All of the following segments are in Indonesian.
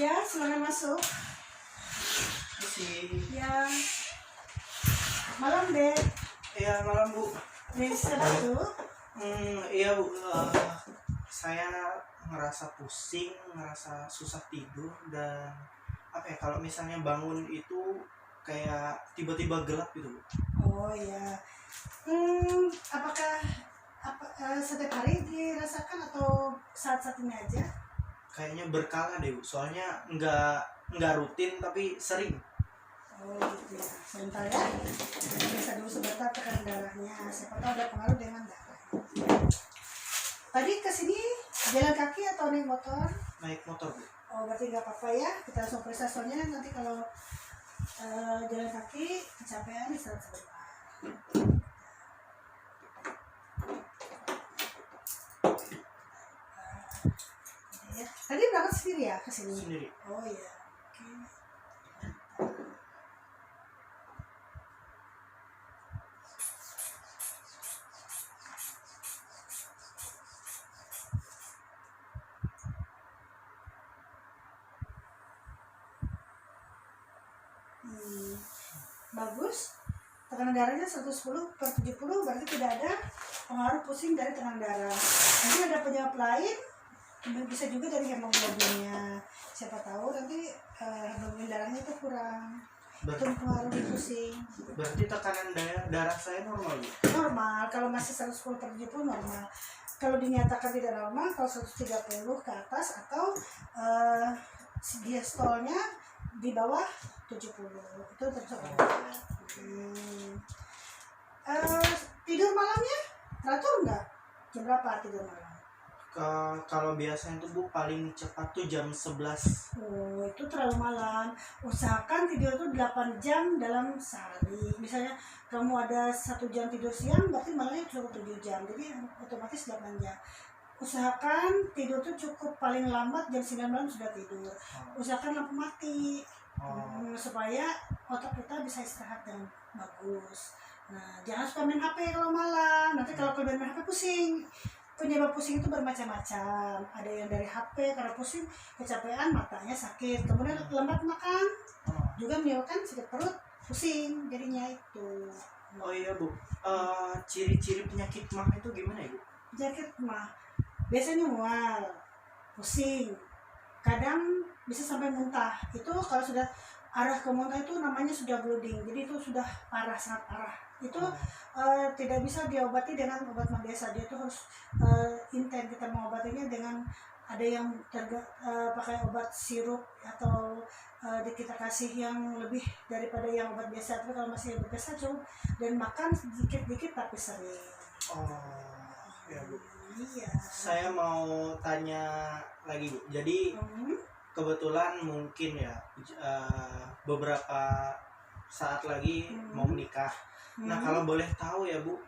Ya, silakan masuk. Isi. Ya, malam deh. Iya malam Bu. Bisa dulu. Iya Bu. Saya ngerasa pusing, ngerasa susah tidur dan apa ya, kalau misalnya bangun itu kayak tiba-tiba gelap gitu Bu. Oh ya. Apakah setiap hari dirasakan atau saat-saat ini aja? Kayaknya berkala deh Bu. Soalnya nggak rutin tapi sering. Oh gitu ya. Sebentar ya. Bisa dulu sebentar tekanan darahnya. Siapa tahu ada pengaruh dengan darah. Tadi kesini jalan kaki atau naik motor? Naik motor Bu. Oh berarti nggak apa-apa ya. Kita langsung periksa soalnya nanti kalau jalan kaki kecapean istirahat sebentar. Ya. Tadi berangkat sendiri ya ke sini? Sendiri. Oh iya. Oke. Bagus. Tekanan darahnya 110/70, berarti tidak ada pengaruh pusing dari tekanan darah. Mungkin ada penyebab lain, bisa juga dari hemoglobinnya. Siapa tahu nanti hemoglobin darahnya itu kurang. Itu mempengaruhi pusing. Berarti tekanan darah saya normal Bu. Normal, kalau masih 110/70 normal. Kalau dinyatakan tidak normal, kalau 130 ke atas atau diastolnya di bawah 70 itu termasuk normal. Tidur malamnya teratur nggak? Jam berapa tidur malam? Kalau biasanya tuh Bu paling cepat tuh jam 11. Oh, itu terlalu malam. Usahakan tidur itu 8 jam dalam sehari. Misalnya kamu ada 1 jam tidur siang, berarti malamnya cukup 7 jam. Jadi otomatis 8 jam. Usahakan tidur itu cukup paling lambat jam 9 malam sudah tidur. Usahakan lampu mati. Supaya otak kita bisa istirahat dengan bagus. Nah, jangan suka main HP kalau malam. Nanti kalau kalian main HP pusing. Penyebab pusing itu bermacam-macam. Ada yang dari HP karena pusing, kecapean, matanya sakit. Kemudian lambat makan, juga menyebabkan sakit perut, pusing. Jadinya itu. Oh iya Bu. Ciri-ciri penyakit mah itu gimana ya Bu? Penyakit mah biasanya mual, pusing, kadang bisa sampai muntah. Itu kalau sudah arah ke muntah itu namanya sudah blooding, jadi itu sudah parah, sangat parah. Itu tidak bisa diobati dengan obat biasa. Dia itu harus intens, kita mengobatinya dengan ada yang pakai obat sirup atau kita kasih yang lebih daripada yang obat biasa. Tapi kalau masih obat biasa cukup, dan makan sedikit-sedikit tapi sering. Ya Bu. Iya. Saya mau tanya lagi Bu. Jadi kebetulan mungkin ya beberapa saat lagi mau menikah. Nah kalau boleh tahu ya Bu,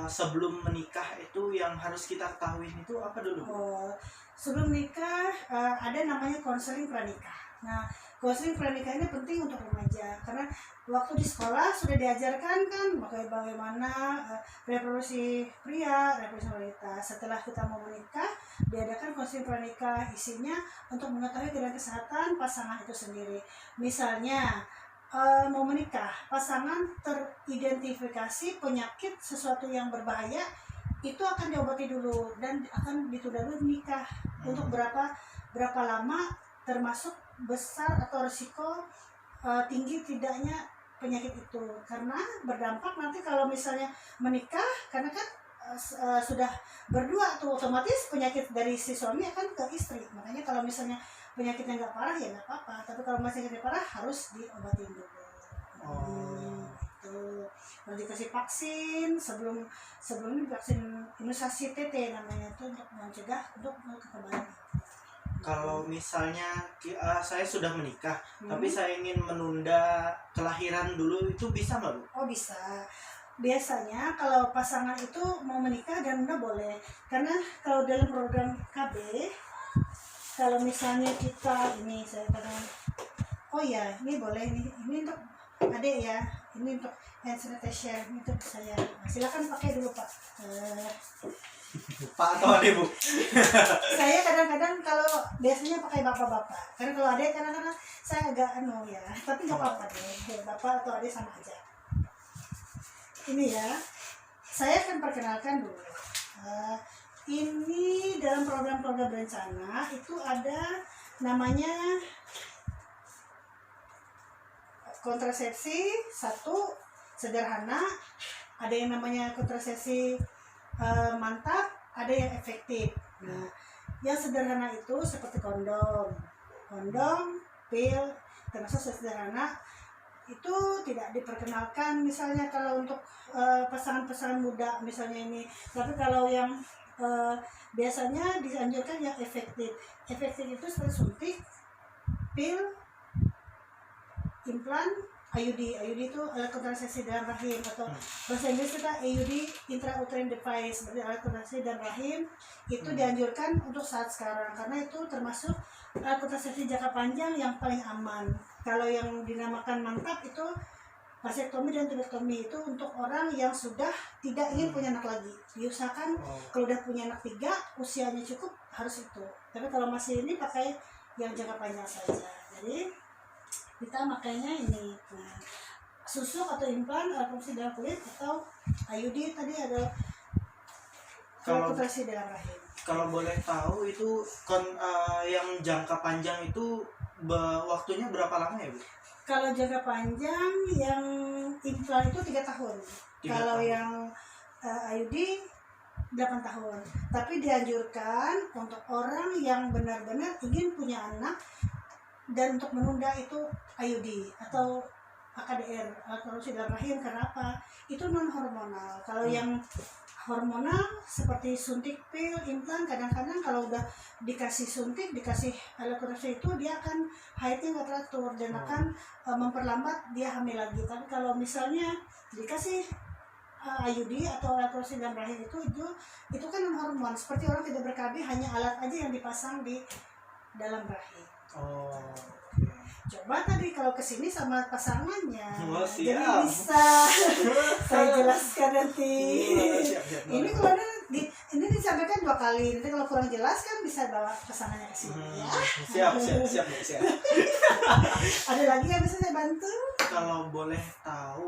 sebelum menikah itu yang harus kita ketahui itu apa dulu Bu? Sebelum nikah ada namanya konseling pranikah. Nah, konseling pranikah ini penting untuk remaja karena waktu di sekolah sudah diajarkan kan bagaimana reproduksi pria, reproduksi wanita. Setelah kita mau menikah, diadakan konseling pranikah, isinya untuk mengetahui keadaan kesehatan pasangan itu sendiri. Misalnya mau menikah, pasangan teridentifikasi penyakit sesuatu yang berbahaya, itu akan diobati dulu dan akan ditunda dulu nikah. Untuk berapa lama, termasuk besar atau risiko tinggi tidaknya penyakit itu, karena berdampak nanti kalau misalnya menikah, karena kan sudah berdua tuh, otomatis penyakit dari si suami akan ke istri. Makanya kalau misalnya penyakitnya nggak parah ya nggak apa-apa, tapi kalau penyakitnya parah harus diobatin dulu. Itu harus dikasih vaksin sebelum vaksin imunisasi TT namanya, itu untuk mencegah untuk kekebalan. Kalau misalnya saya sudah menikah, tapi saya ingin menunda kelahiran dulu, itu bisa nggak Bu? Oh bisa. Biasanya kalau pasangan itu mau menikah dan menunda boleh, karena kalau dalam program KB, kalau misalnya kita ini saya katakan, oh ya ini boleh, ini untuk adik ya, ini untuk hand sanitizer, ini untuk saya. Silakan pakai dulu Pak. Pak atau ade bu? Saya kadang-kadang kalau biasanya pakai bapak-bapak, karena kalau adek kadang-kadang saya agak ya, tapi nggak apa-apa deh, bapak atau adek sama aja. Ini ya, saya akan perkenalkan dulu. Ini dalam program-program berencana itu ada namanya kontrasepsi satu sederhana, ada yang namanya kontrasepsi mantap, ada yang efektif. Nah, yang sederhana itu seperti kondom, pil, termasuk sederhana itu tidak diperkenalkan misalnya kalau untuk pasangan-pasangan muda misalnya ini. Tapi kalau yang biasanya dianjurkan yang efektif. Efektif itu seperti suntik, pil, implan, IUD itu alat kontrasepsi dalam rahim, atau bahasa Inggris kita IUD, intrauterine device, berarti alat kontrasepsi dalam rahim. Itu dianjurkan untuk saat sekarang karena itu termasuk alat kontrasepsi jangka panjang yang paling aman. Kalau yang dinamakan mantap itu vasektomi dan tubektomi, itu untuk orang yang sudah tidak ingin punya anak lagi. Diusahakan kalau udah punya anak 3, usianya cukup harus itu. Tapi kalau masih ini pakai yang jangka panjang saja. Jadi kita makanya ini, nah, susuk atau implan, alat kontrasepsi dalam kulit, atau IUD tadi ada alat kontrasepsi dalam rahim. Kalau boleh tahu itu yang jangka panjang itu waktunya berapa lama ya Bu? Kalau jangka panjang yang implan itu 3 tahun. Kalau yang IUD 8 tahun. Tapi dianjurkan untuk orang yang benar-benar ingin punya anak dan untuk menunda itu IUD atau AKDR, alat kontrasepsi dalam rahim. Karena apa? Itu non hormonal. Kalau yang hormonal seperti suntik, pil, implan, kadang-kadang kalau udah dikasih suntik, dikasih alat kontrasepsi itu dia akan haidnya nggak teratur dan akan memperlambat dia hamil lagi. Tapi kalau misalnya dikasih IUD atau alat kontrasepsi dalam rahim itu kan non hormon, seperti orang tidak ber-KB, hanya alat aja yang dipasang di dalam rahim. Coba tadi kalau kesini sama pasangannya, jadi bisa saya jelaskan nanti. Ini kalau ini disampaikan 2 kali, nanti kalau kurang jelas kan bisa bawa pasangannya ke sini ya. Siap. Ada lagi yang bisa saya bantu? Kalau boleh tahu